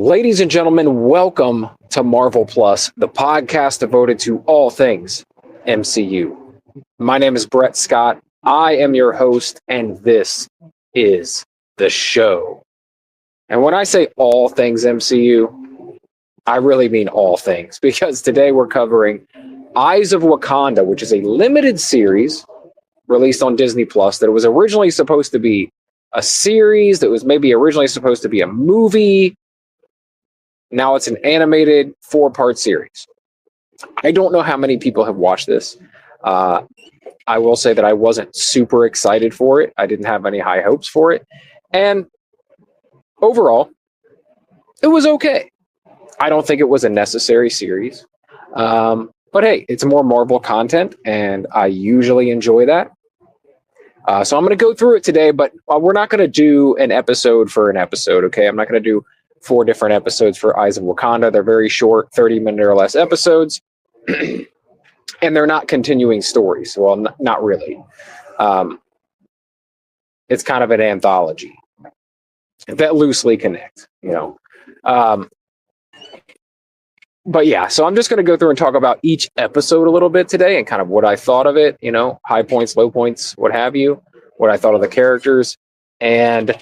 Ladies and gentlemen, welcome to Marvel Plus, the podcast devoted to all things MCU. My name is Brett Scott. I am your host, and this is the show. And when I say all things MCU, I really mean all things, because today we're covering Eyes of Wakanda, which is a limited series released on Disney Plus that was originally supposed to be a series that was maybe originally supposed to be a movie. Now it's an animated 4-part series. I don't know how many people have watched this. I will say that I wasn't super excited for it. I didn't have any high hopes for it. And overall, it was okay. I don't think it was a necessary series. But hey, it's more Marvel content, and I usually enjoy that. So I'm going to go through it today, but we're not going to do an episode for an episode, okay? I'm not going to do 4 different episodes for Eyes of Wakanda. They're very short, 30-minute or less episodes, and they're not continuing stories. Well, not really. It's kind of an anthology that loosely connect, you know. But yeah, so I'm just going to go through and talk about each episode a little bit today and kind of what I thought of it, you know, high points, low points, what have you, what I thought of the characters, and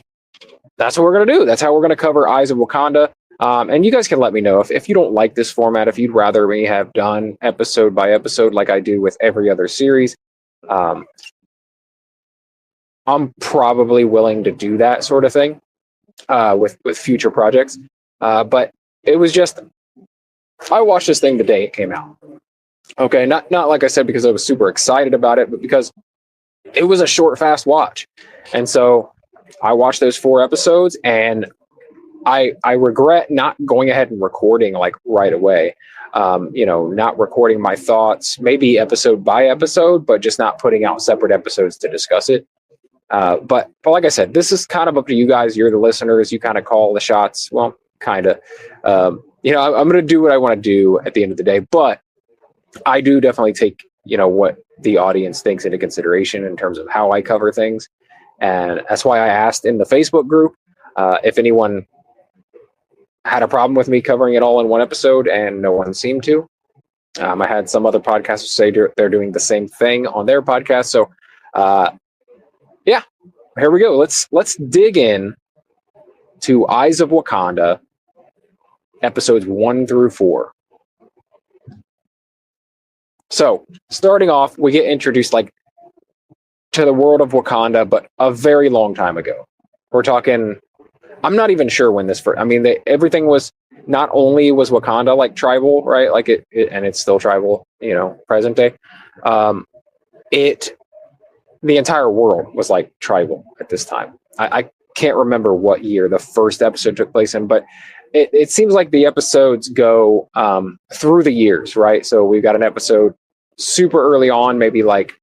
that's what we're going to do. That's how we're going to cover Eyes of Wakanda. And you guys can let me know if you don't like this format, if you'd rather me have done episode by episode like I do with every other series. I'm probably willing to do that sort of thing with future projects. But it was just, I watched this thing the day it came out. Okay, not like I said because I was super excited about it, but because it was a short, fast watch. And so I watched those 4 episodes, and I regret not going ahead and recording like right away. You know, not recording my thoughts, maybe episode by episode, but just not putting out separate episodes to discuss it. But like I said, this is kind of up to you guys. You're the listeners. You kind of call the shots. Well, kind of. You know, I'm going to do what I want to do at the end of the day, but I do definitely take, you know, what the audience thinks into consideration in terms of how I cover things. And that's why I asked in the Facebook group if anyone had a problem with me covering it all in one episode, and no one seemed to. I had some other podcasters say they're doing the same thing on their podcast. So, yeah, here we go. Let's dig in to Eyes of Wakanda, episodes 1 through 4. So, starting off, we get introduced to the world of Wakanda, but a very long time ago. We're talking, I'm not even sure when this first, I mean, everything was, not only was Wakanda like tribal, right? Like it and it's still tribal, you know, present day. The entire world was like tribal at this time. I can't remember what year the first episode took place in, but it seems like the episodes go through the years, right? So we've got an episode super early on, maybe like,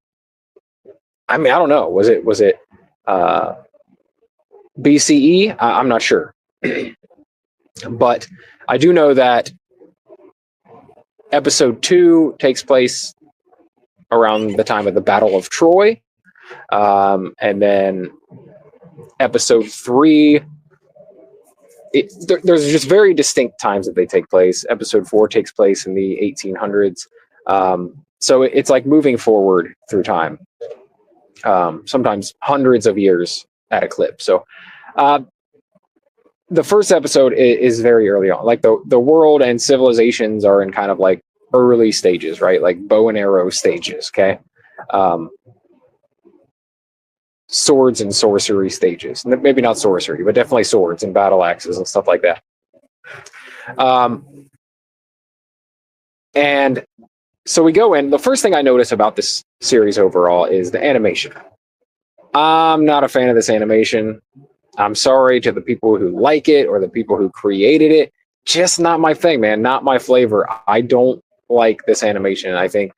I mean, I don't know. Was it BCE? I'm not sure. But I do know that episode 2 takes place around the time of the Battle of Troy. And then episode 3, there's just very distinct times that they take place. Episode 4 takes place in the 1800s. So it's like moving forward through time. Sometimes hundreds of years at a clip. So the first episode is very early on. Like the world and civilizations are in kind of like early stages, right? Like bow and arrow stages, okay? Swords and sorcery stages. Maybe not sorcery, but definitely swords and battle axes and stuff like that. And so we go in. The first thing I notice about this series overall is the animation. I'm not a fan of this animation. I'm sorry to the people who like it or the people who created it. Just not my thing, man. Not my flavor. I don't like this animation. I think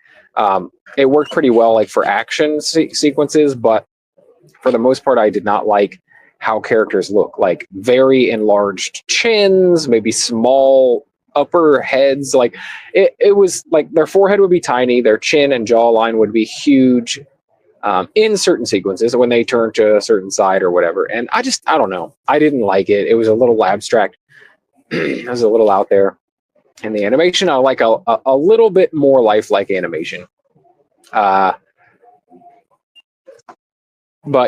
it worked pretty well like for action sequences, but for the most part, I did not like how characters look. Like very enlarged chins, maybe small upper heads. Like it was like their forehead would be tiny, their chin and jawline would be huge in certain sequences when they turn to a certain side or whatever. And I don't know. I didn't like it. It was a little abstract. It was a little out there. And the animation, I like a little bit more lifelike animation. But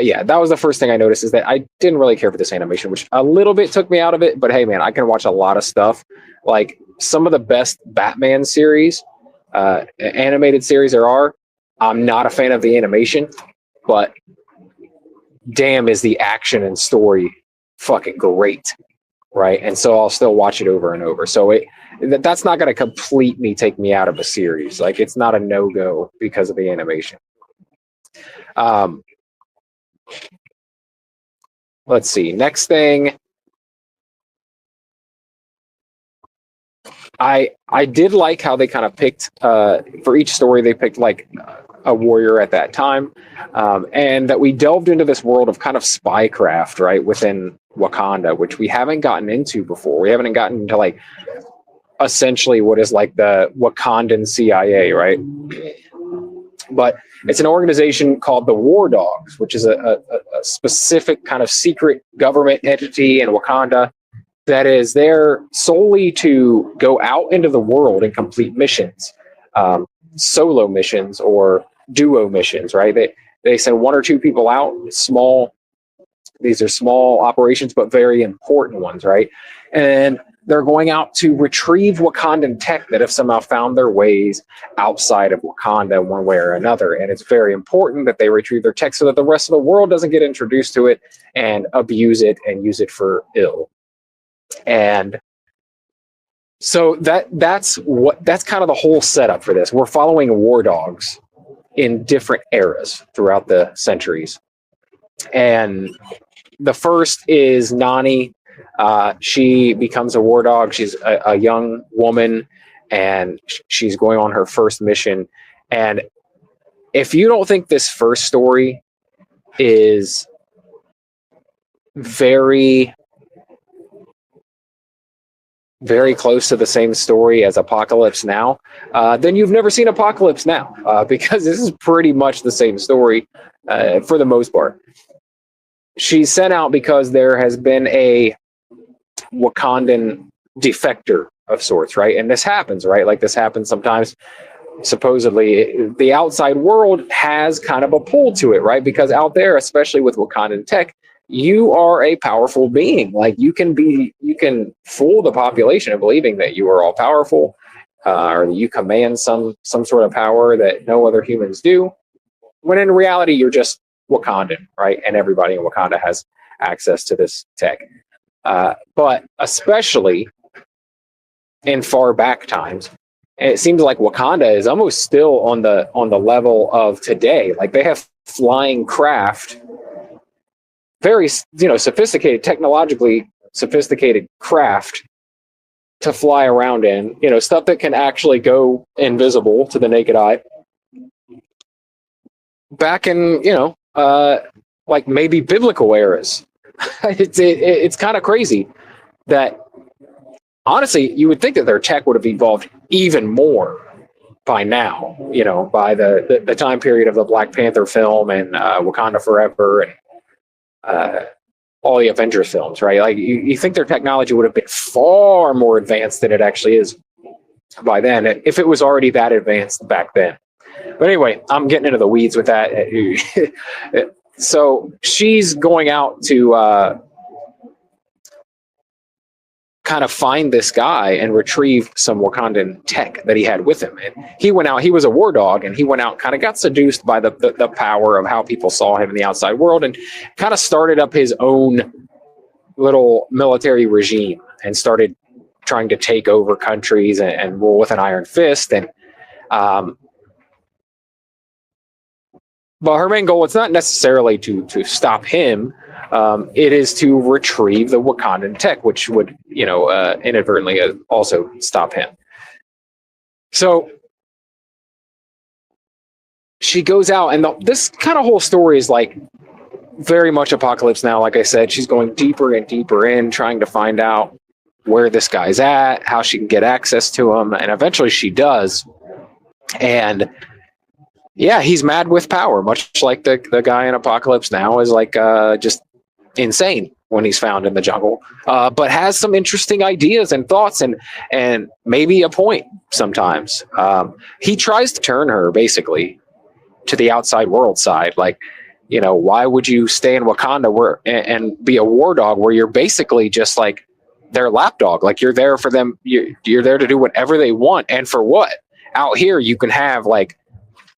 yeah, that was the first thing I noticed, is that I didn't really care for this animation, which a little bit took me out of it. But hey, man, I can watch a lot of stuff. Like some of the best Batman series, animated series there are. I'm not a fan of the animation, but damn, is the action and story fucking great, right? And so I'll still watch it over and over. So that's not going to completely take me out of a series. Like it's not a no-go because of the animation. Let's see. Next thing, I did like how they kind of picked for each story, they picked like a warrior at that time, and that we delved into this world of kind of spycraft, right, within Wakanda, which we haven't gotten into before. We haven't gotten into like essentially what is like the Wakandan CIA, right? But it's an organization called the War Dogs, which is a specific kind of secret government entity in Wakanda that is there solely to go out into the world and complete missions, solo missions or duo missions, right? They send one or two people out, these are small operations, but very important ones, right? And they're going out to retrieve Wakandan tech that have somehow found their ways outside of Wakanda one way or another. And it's very important that they retrieve their tech so that the rest of the world doesn't get introduced to it and abuse it and use it for ill. And so that's kind of the whole setup for this. We're following war dogs in different eras throughout the centuries. And the first is Nani. She becomes a war dog. She's a young woman, and she's going on her first mission. And if you don't think this first story is very, very close to the same story as Apocalypse Now, then you've never seen Apocalypse Now, because this is pretty much the same story for the most part. She's sent out because there has been a Wakandan defector of sorts, right? And this happens, right? Like this happens sometimes. Supposedly, the outside world has kind of a pull to it, right? Because out there, especially with Wakandan tech, you are a powerful being. Like you can fool the population of believing that you are all powerful, or that you command some sort of power that no other humans do. When in reality, you're just Wakandan, right? And everybody in Wakanda has access to this tech. But especially in far back times, it seems like Wakanda is almost still on the level of today. Like they have flying craft, very sophisticated, technologically sophisticated craft to fly around in. Stuff that can actually go invisible to the naked eye. Back in like maybe biblical eras. It's kind of crazy that honestly you would think that their tech would have evolved even more by now, by the time period of the Black Panther film and Wakanda Forever and all the Avengers films, right? Like you think their technology would have been far more advanced than it actually is by then, if it was already that advanced back then. But anyway, I'm getting into the weeds with that. So she's going out to kind of find this guy and retrieve some Wakandan tech that he had with him. And he went out, he was a war dog, and he went out, kind of got seduced by the power of how people saw him in the outside world, and kind of started up his own little military regime and started trying to take over countries and rule with an iron fist. And but her main goal, it's not necessarily to stop him. It is to retrieve the Wakandan tech, which would, inadvertently also stop him. So she goes out, and this kind of whole story is like very much Apocalypse Now. Like I said, she's going deeper and deeper in, trying to find out where this guy's at, how she can get access to him, and eventually she does. And yeah, he's mad with power, much like the guy in Apocalypse Now is like just insane, when he's found in the jungle, but has some interesting ideas and thoughts and maybe a point sometimes. He tries to turn her basically to the outside world side. Like, why would you stay in Wakanda and be a war dog where you're basically just like their lapdog? Like, you're there for them. You're there to do whatever they want. And for what? Out here, you can have like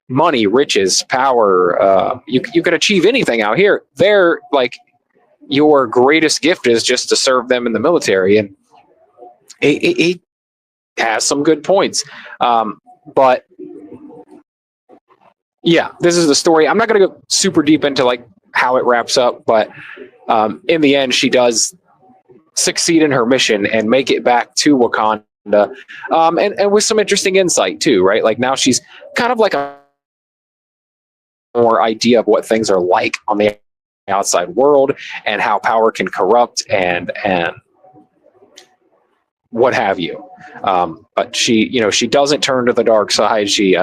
money, riches, power. You could achieve anything out here. They're like, your greatest gift is just to serve them in the military. And he has some good points. But yeah, this is the story. I'm not going to go super deep into like how it wraps up, but in the end, she does succeed in her mission and make it back to Wakanda, and with some interesting insight too, right? Like, now she's kind of like a more idea of what things are like on the outside world and how power can corrupt and what have you. But she doesn't turn to the dark side. She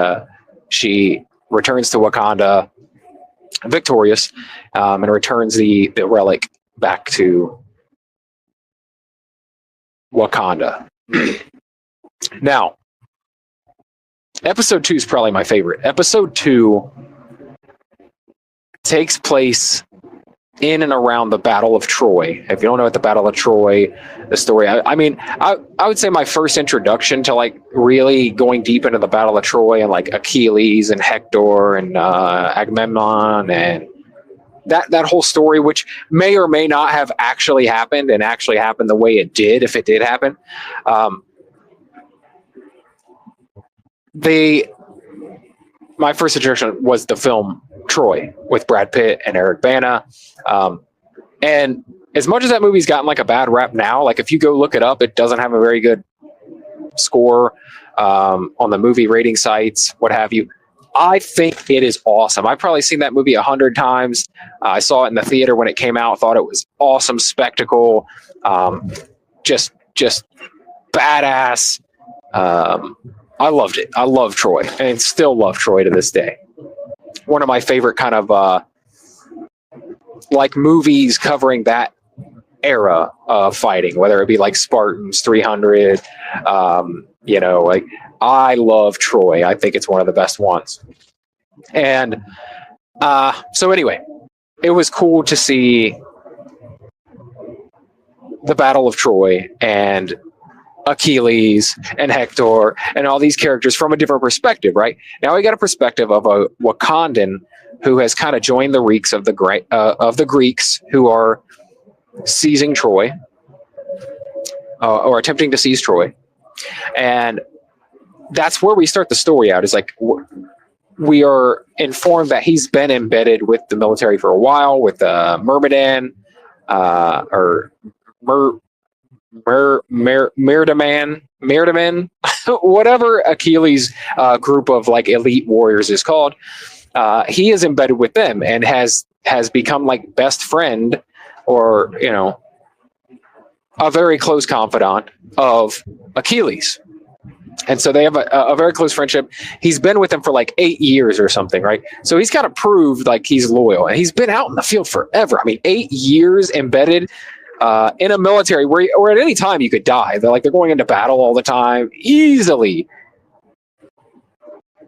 returns to Wakanda victorious, and returns the relic back to Wakanda. Now, episode 2 is probably my favorite. Episode 2 takes place in and around the Battle of Troy. If you don't know what the Battle of Troy, the story, I would say my first introduction to like really going deep into the Battle of Troy and like Achilles and Hector and Agamemnon and that whole story, which may or may not have actually happened and actually happened the way it did, if it did happen. My first introduction was the film Troy with Brad Pitt and Eric Bana. And as much as that movie's gotten like a bad rap now, like if you go look it up, it doesn't have a very good score on the movie rating sites, what have you. I think it is awesome. I've probably seen that movie 100 times. I saw it in the theater when it came out, thought it was awesome spectacle. Just badass. I loved it. I love Troy and still love Troy to this day. One of my favorite kind of like movies covering that era of fighting, whether it be like Spartans, 300, like I love Troy. I think it's one of the best ones. And so anyway, it was cool to see the Battle of Troy and Achilles and Hector and all these characters from a different perspective, right? Now we got a perspective of a Wakandan who has kind of joined the reeks of the Greeks who are seizing Troy or attempting to seize Troy. And that's where we start the story out, is like we are informed that he's been embedded with the military for a while with Myrmidon or Myrmidon, whatever Achilles' group of like elite warriors is called. He is embedded with them and has become like best friend, or a very close confidant of Achilles. And so they have a very close friendship. He's been with them for like 8 years or something, right? So he's got to prove like he's loyal, and he's been out in the field forever. I mean, 8 years embedded in a military or at any time you could die. They're going into battle all the time. Easily,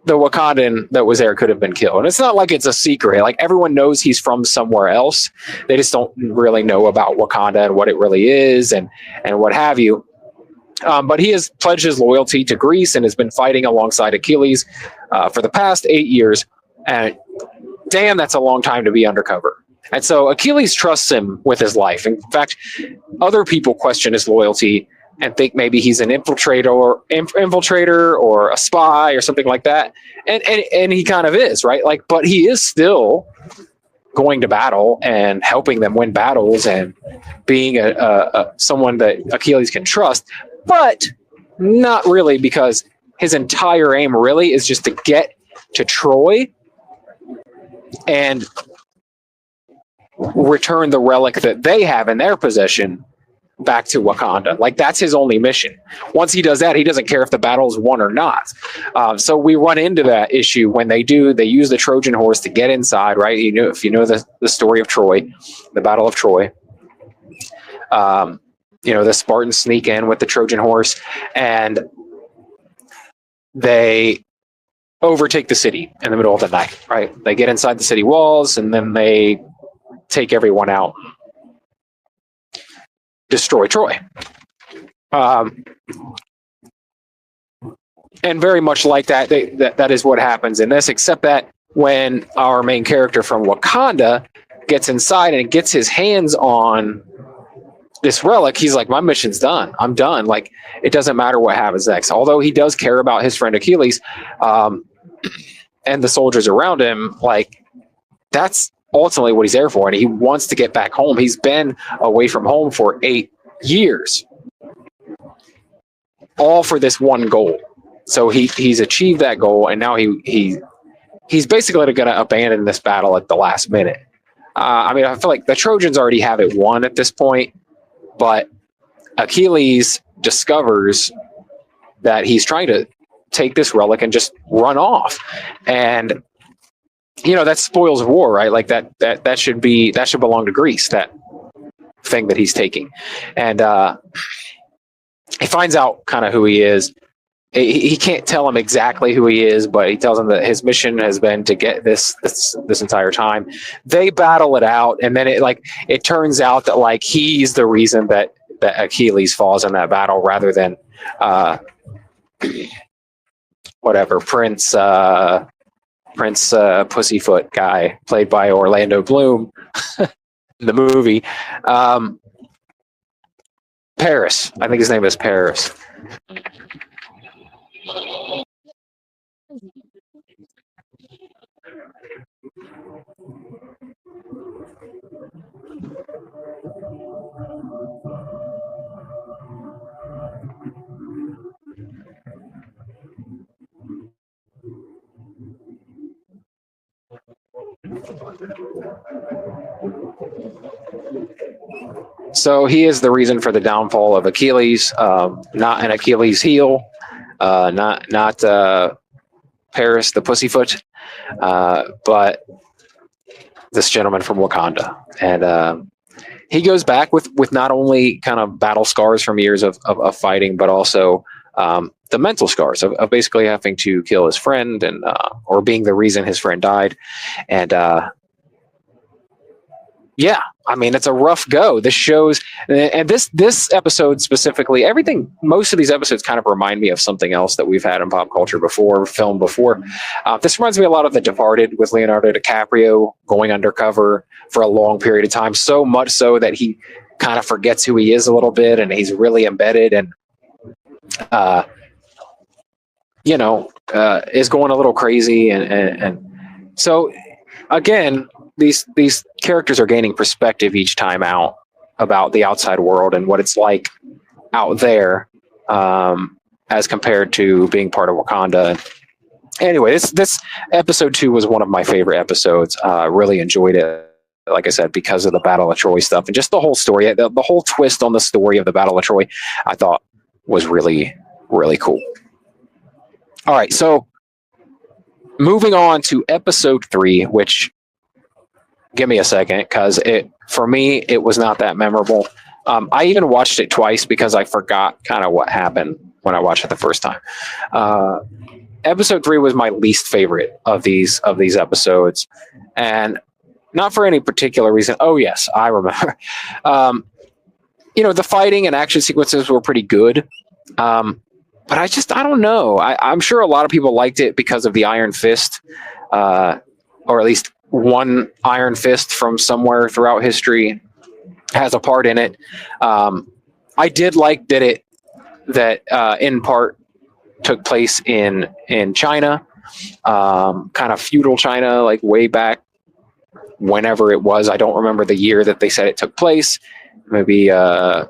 the Wakandan that was there could have been killed. And it's not like it's a secret. Like, everyone knows he's from somewhere else. They just don't really know about Wakanda and what it really is and what have you. But he has pledged his loyalty to Greece and has been fighting alongside Achilles for the past 8 years. And damn, that's a long time to be undercover. And so Achilles trusts him with his life. In fact, other people question his loyalty and think maybe he's an infiltrator or a spy or something like that. And he kind of is, right? Like, but he is still going to battle and helping them win battles and being someone that Achilles can trust, but not really, because his entire aim really is just to get to Troy and return the relic that they have in their possession back to Wakanda. Like, that's his only mission. Once he does that, he doesn't care if the battle's won or not. So we run into that issue when they use the Trojan horse to get inside, right? If you know the story of Troy, the Battle of Troy. The Spartans sneak in with the Trojan horse, and they overtake the city in the middle of the night, right? They get inside the city walls, and then they take everyone out, destroy Troy. And very much like that, that is what happens in this, except that when our main character from Wakanda gets inside and gets his hands on this relic, he's like, my mission's done. I'm done. Like, it doesn't matter what happens next. Although he does care about his friend Achilles and the soldiers around him, like, that's ultimately what he's there for. And he wants to get back home. He's been away from home for 8 years, all for this one goal. So he's achieved that goal, and now he's basically going to abandon this battle at the last minute. I feel like the Trojans already have it won at this point, but Achilles discovers that he's trying to take this relic and just run off, and that spoils war, right? Like that should belong to Greece, that thing that he's taking, and he finds out kind of who he is. He can't tell him exactly who he is, but he tells him that his mission has been to get this entire time. They battle it out, and then it turns out that like he's the reason that Achilles falls in that battle, rather than whatever Prince Pussyfoot guy played by Orlando Bloom in the movie. Paris, I think his name is Paris. So he is the reason for the downfall of Achilles, not an Achilles heel, not Paris the Pussyfoot, but this gentleman from Wakanda. And he goes back with not only kind of battle scars from years of fighting, but also the mental scars of basically having to kill his friend and or being the reason his friend died. And yeah, it's a rough go. This shows, and this episode specifically, most of these episodes kind of remind me of something else that we've had in pop culture before, film before. This reminds me a lot of The Departed, with Leonardo DiCaprio going undercover for a long period of time, so much so that he kind of forgets who he is a little bit, and he's really embedded, and is going a little crazy, and so again, these characters are gaining perspective each time out about the outside world and what it's like out there, as compared to being part of Wakanda. Anyway, this episode 2 was one of my favorite episodes. Really enjoyed it, like I said, because of the Battle of Troy stuff and just the whole story, the whole twist on the story of the Battle of Troy, I thought was really, really cool. All right, so moving on to episode 3, which, give me a second, because for me it was not that memorable. I even watched it twice because I forgot kind of what happened when I watched it the first time. Episode 3 was my least favorite of these episodes, and not for any particular reason. Oh yes, I remember. The fighting and action sequences were pretty good, but I don't know. I'm sure a lot of people liked it because of the Iron Fist, or at least one Iron Fist from somewhere throughout history has a part in it. I did like that in part took place in China, kind of feudal China, like way back whenever it was. I don't remember the year that they said it took place. Maybe I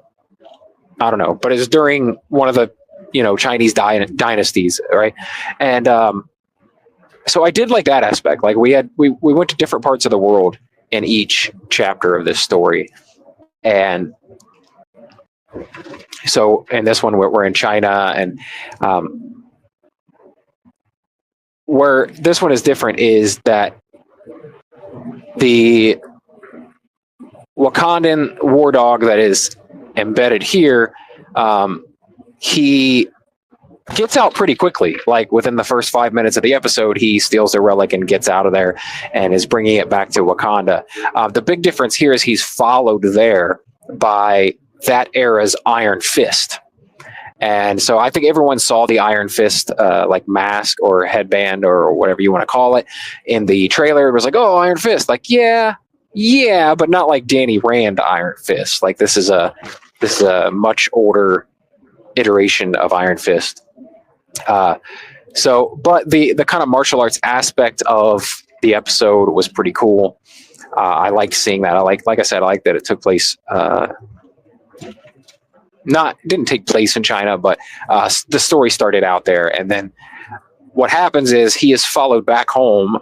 don't know, but it was during one of the Chinese dynasties, right? And so I did like that aspect. Like we went to different parts of the world in each chapter of this story, and so in this one we're in China, and where this one is different is that the Wakandan war dog that is embedded here, he gets out pretty quickly. Like within the first 5 minutes of the episode, he steals the relic and gets out of there and is bringing it back to Wakanda. The big difference here is he's followed there by that era's Iron Fist. And so I think everyone saw the Iron Fist like mask or headband or whatever you want to call it in the trailer. It was like, oh, Iron Fist. Like, yeah, but not like Danny Rand Iron Fist. Like this is a much older iteration of Iron Fist. But the kind of martial arts aspect of the episode was pretty cool. I liked seeing that. Like I said, I like that it took place. Didn't take place in China, but the story started out there, and then what happens is he is followed back home.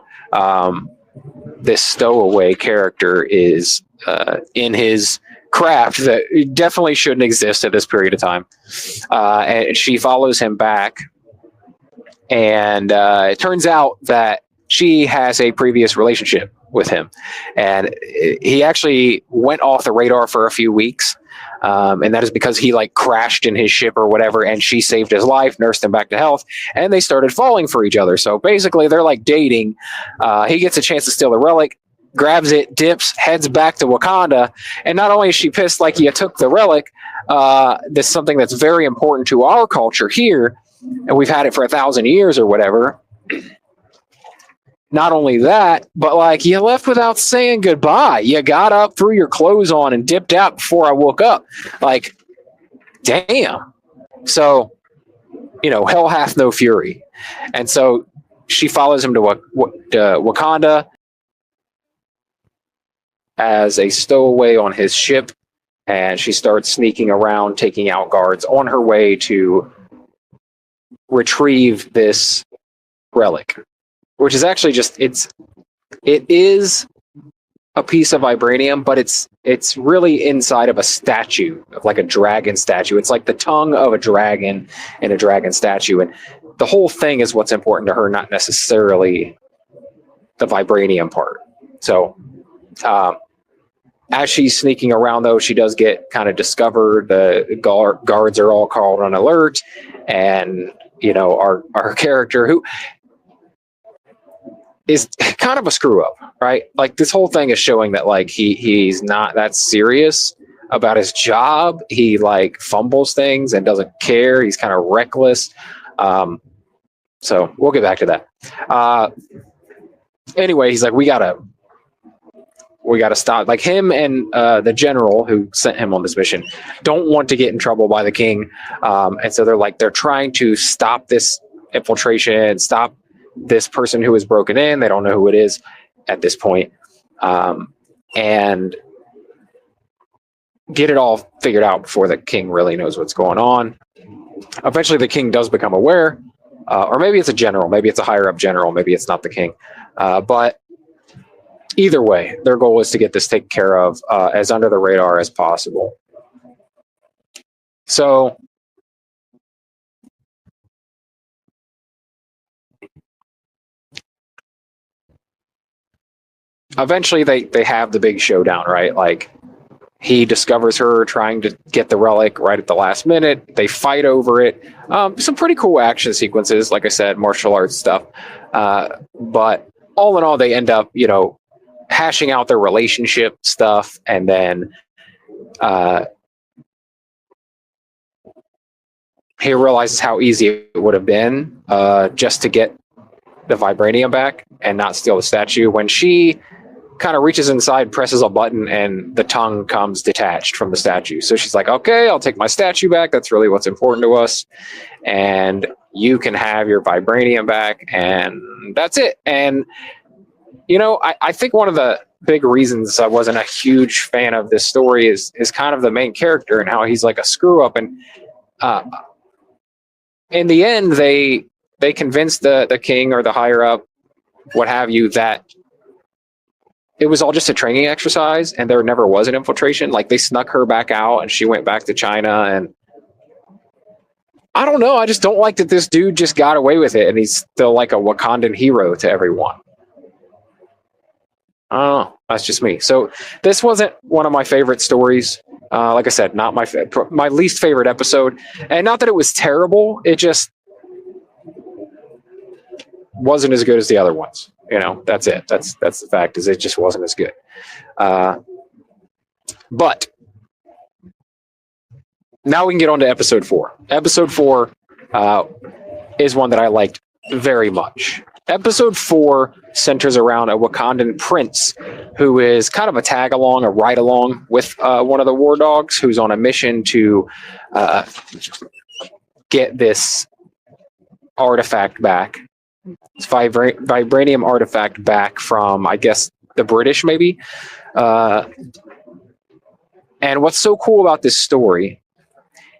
This stowaway character is in his craft that definitely shouldn't exist at this period of time, and she follows him back. And it turns out that she has a previous relationship with him. And he actually went off the radar for a few weeks. And that is because he like crashed in his ship or whatever. And she saved his life, nursed him back to health. And they started falling for each other. So basically they're like dating. He gets a chance to steal the relic, grabs it, dips, heads back to Wakanda. And not only is she pissed like you took the relic, this is something that's very important to our culture here, and we've had it for 1,000 years or whatever. Not only that, but like you left without saying goodbye. You got up, threw your clothes on, and dipped out before I woke up. Like, damn. So, hell hath no fury. And so she follows him to Wakanda as a stowaway on his ship, and she starts sneaking around, taking out guards on her way to retrieve this relic, which is actually it is a piece of vibranium, but it's really inside of a statue, of like a dragon statue. It's like the tongue of a dragon in a dragon statue, and the whole thing is what's important to her, not necessarily the vibranium part. So as she's sneaking around, though, she does get kind of discovered. The guards are all called on alert, and our character, who is kind of a screw up, right? Like this whole thing is showing that like he's not that serious about his job. He like fumbles things and doesn't care. He's kind of reckless. So we'll get back to that. Anyway, he's like, we gotta stop. Like him and the general who sent him on this mission don't want to get in trouble by the king. And so they're trying to stop this infiltration, stop this person who is broken in. They don't know who it is at this point. And get it all figured out before the king really knows what's going on. Eventually the king does become aware, or maybe it's a general, maybe it's a higher up general, maybe it's not the king. But either way, their goal is to get this taken care of as under the radar as possible. So eventually they have the big showdown, right? Like he discovers her trying to get the relic right at the last minute. They fight over it. Some pretty cool action sequences, like I said, martial arts stuff. But all in all, they end up, hashing out their relationship stuff, and then he realizes how easy it would have been just to get the vibranium back and not steal the statue, when she kind of reaches inside, presses a button, and the tongue comes detached from the statue. So she's like, okay, I'll take my statue back. That's really what's important to us. And you can have your vibranium back, and that's it. And I think one of the big reasons I wasn't a huge fan of this story is kind of the main character and how he's like a screw up. And in the end, they convinced the king or the higher up, what have you, that it was all just a training exercise and there never was an infiltration. Like they snuck her back out and she went back to China. And I don't know. I just don't like that this dude just got away with it and he's still like a Wakandan hero to everyone. I don't know. That's just me. So this wasn't one of my favorite stories. Like I said, not my least favorite episode, and not that it was terrible. It just wasn't as good as the other ones. That's it. That's the fact. Is it just wasn't as good. But now we can get on to episode 4. Episode 4 is one that I liked very much. Episode 4 centers around a Wakandan prince who is kind of a tag along, a ride along with one of the war dogs, who's on a mission to get this artifact back. It's vibranium artifact back from, I guess, the British, maybe. And what's so cool about this story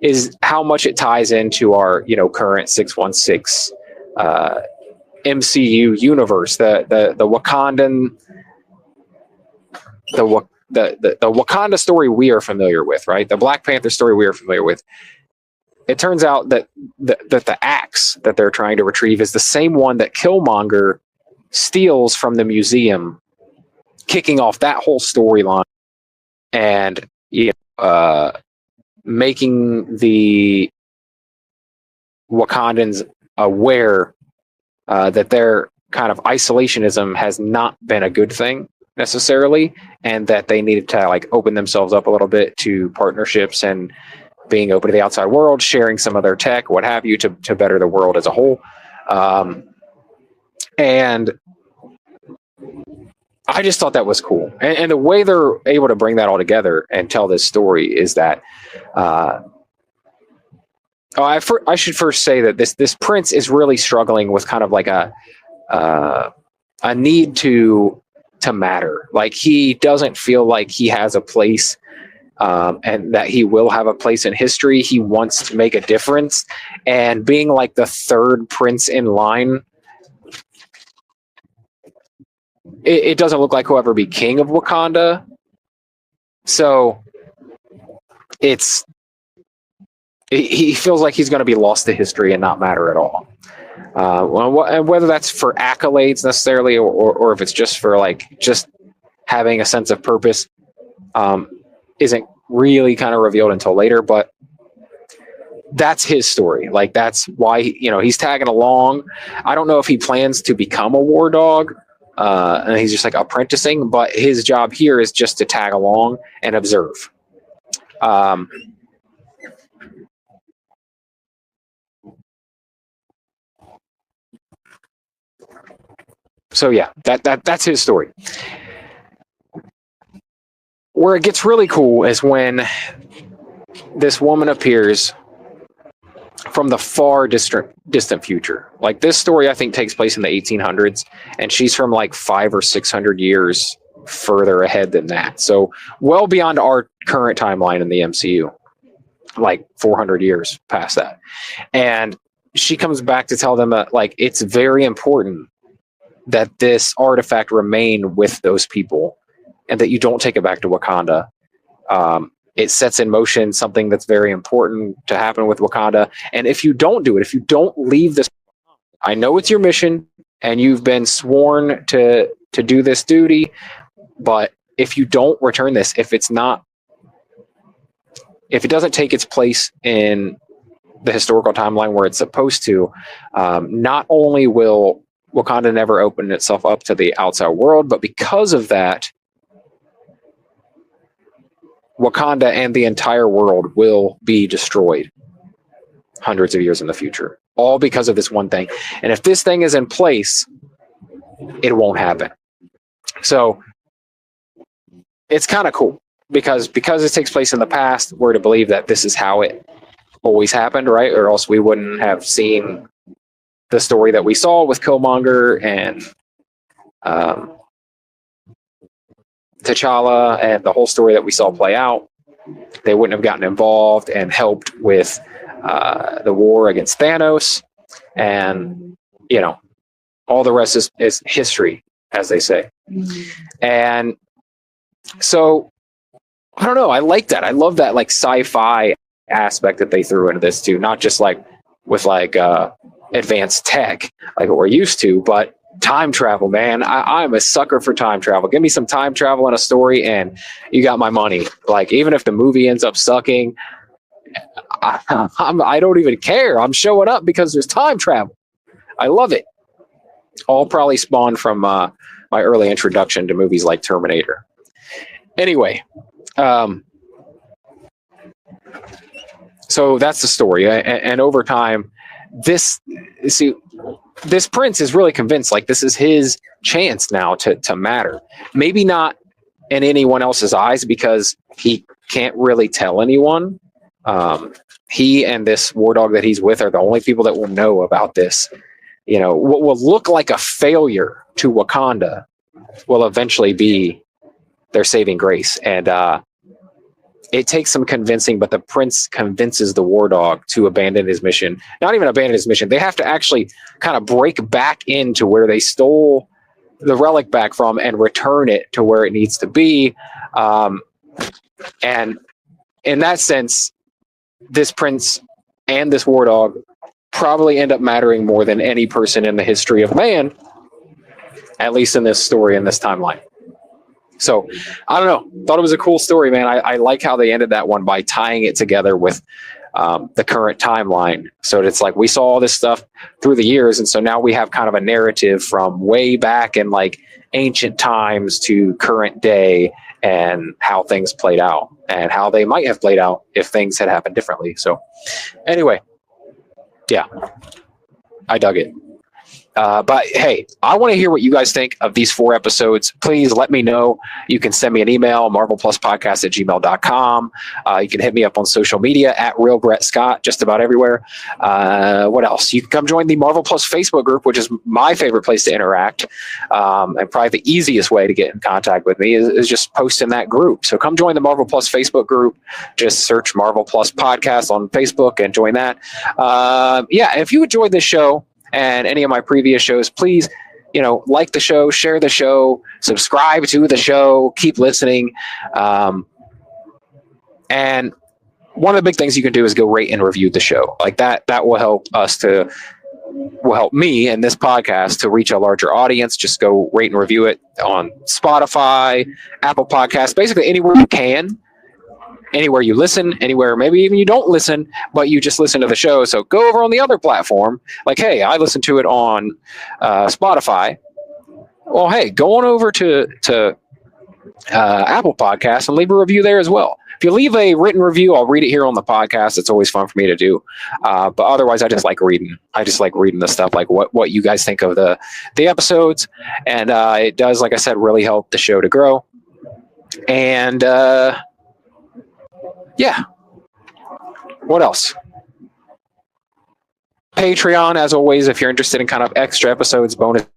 is how much it ties into our, current 616 MCU universe. The Wakandan, the Wakanda story we are familiar with, right? The Black Panther story we are familiar with. It turns out that the axe that they're trying to retrieve is the same one that Killmonger steals from the museum, kicking off that whole storyline and making the Wakandans aware that their kind of isolationism has not been a good thing necessarily, and that they needed to open themselves up a little bit to partnerships and being open to the outside world, sharing some of their tech, what have you, to better the world as a whole. And I just thought that was cool. And the way they're able to bring that all together and tell this story is that I should first say that this prince is really struggling with kind of like a need to matter. Like, he doesn't feel like he has a place, and that he will have a place in history. He wants to make a difference, and being like the third prince in line, it doesn't look like he'll ever be king of Wakanda. So he feels like he's going to be lost to history and not matter at all. And whether that's for accolades necessarily, or if it's just for just having a sense of purpose, isn't really kind of revealed until later. But that's his story. That's why he's tagging along. I don't know if he plans to become a war dog, and he's just apprenticing. But his job here is just to tag along and observe. So yeah, that's his story. Where it gets really cool is when this woman appears from the far distant future. This story, I think, takes place in the 1800s, and she's from 500 or 600 years further ahead than that. So well beyond our current timeline in the MCU, 400 years past that. And she comes back to tell them that it's very important that this artifact remain with those people, and that you don't take it back to Wakanda. It sets in motion something that's very important to happen with Wakanda. And if you don't do it, if you don't leave this, I know it's your mission and you've been sworn to do this duty, but if you don't return this, if it doesn't take its place in the historical timeline where it's supposed to, not only will Wakanda never open itself up to the outside world, but because of that, Wakanda and the entire world will be destroyed hundreds of years in the future, all because of this one thing. And if this thing is in place, it won't happen. So it's kind of cool because it takes place in the past. We're to believe that this is how it always happened, right? Or else we wouldn't have seen the story that we saw with Killmonger and T'Challa, and the whole story that we saw play out. They wouldn't have gotten involved and helped with the war against Thanos, and all the rest is history, as they say. And so I don't know, I like that. I love that sci-fi aspect that they threw into this too, not just with advanced tech like what we're used to, but Time travel, man. I'm a sucker for time travel. Give me some time travel in a story, and you got my money. Like, even if the movie ends up sucking, I don't even care. I'm showing up because there's time travel. I love it. All probably spawned from my early introduction to movies like Terminator. Anyway, so that's the story. And over time, this prince is really convinced like this is his chance now to matter. Maybe not in anyone else's eyes because he can't really tell anyone. He and this war dog that he's with are the only people that will know about this. You know, what will look like a failure to Wakanda will eventually be their saving grace. And it takes some convincing, but the prince convinces the war dog to abandon his mission. Not even abandon his mission. They have to actually kind of break back into where they stole the relic back from and return it to where it needs to be. And in that sense, this prince and this war dog probably end up mattering more than any person in the history of man, at least in this story, in this timeline. So I don't know. Thought it was a cool story, man. I like how they ended that one by tying it together with the current timeline. So it's like we saw all this stuff through the years, and so now we have kind of a narrative from way back in like ancient times to current day and how things played out and how they might have played out if things had happened differently. So anyway, yeah, I dug it. But hey, I want to hear what you guys think of these 4 episodes. Please let me know. You can send me an email, marvelpluspodcast@gmail.com. You can hit me up on social media at Real Brett Scott, just about everywhere. What else? You can come join the Marvel Plus Facebook group, which is my favorite place to interact. And probably the easiest way to get in contact with me is just post in that group. So come join the Marvel Plus Facebook group. Just search Marvel Plus Podcast on Facebook and join that. Yeah, if you enjoyed this show, and any of my previous shows, please, like the show, share the show, subscribe to the show, keep listening. And one of the big things you can do is go rate and review the show. Like that will help will help me and this podcast to reach a larger audience. Just go rate and review it on Spotify, Apple Podcasts, basically anywhere you can. Anywhere you listen, anywhere maybe even you don't listen, but you just listen to the show. So go over on the other platform. Like, hey, I listen to it on Spotify. Well, hey, go on over to Apple Podcasts and leave a review there as well. If you leave a written review, I'll read it here on the podcast. It's always fun for me to do. But otherwise, I just like reading. I just like reading the stuff, like what you guys think of the episodes. And it does, like I said, really help the show to grow. And yeah. What else? Patreon, as always, if you're interested in kind of extra episodes, bonus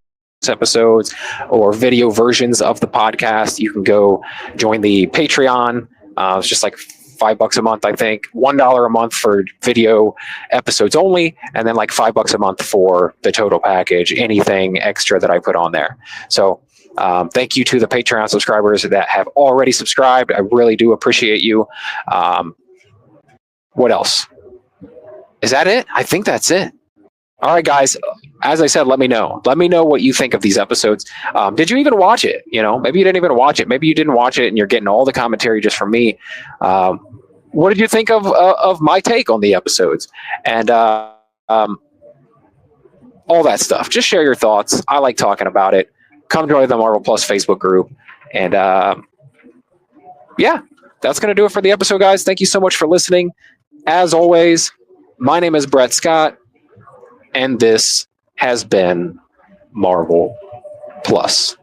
episodes, or video versions of the podcast, you can go join the Patreon. It's just like $5 a month, I think. $1 a month for video episodes only, and then like $5 a month for the total package, anything extra that I put on there. So thank you to the Patreon subscribers that have already subscribed. I really do appreciate you. What else? Is that it? I think that's it. All right, guys. As I said, let me know. Let me know what you think of these episodes. Did you even watch it? Maybe you didn't even watch it. Maybe you didn't watch it and you're getting all the commentary just from me. What did you think of my take on the episodes? And all that stuff. Just share your thoughts. I like talking about it. Come join the Marvel Plus Facebook group. And yeah, that's going to do it for the episode, guys. Thank you so much for listening. As always, my name is Brett Scott, and this has been Marvel Plus.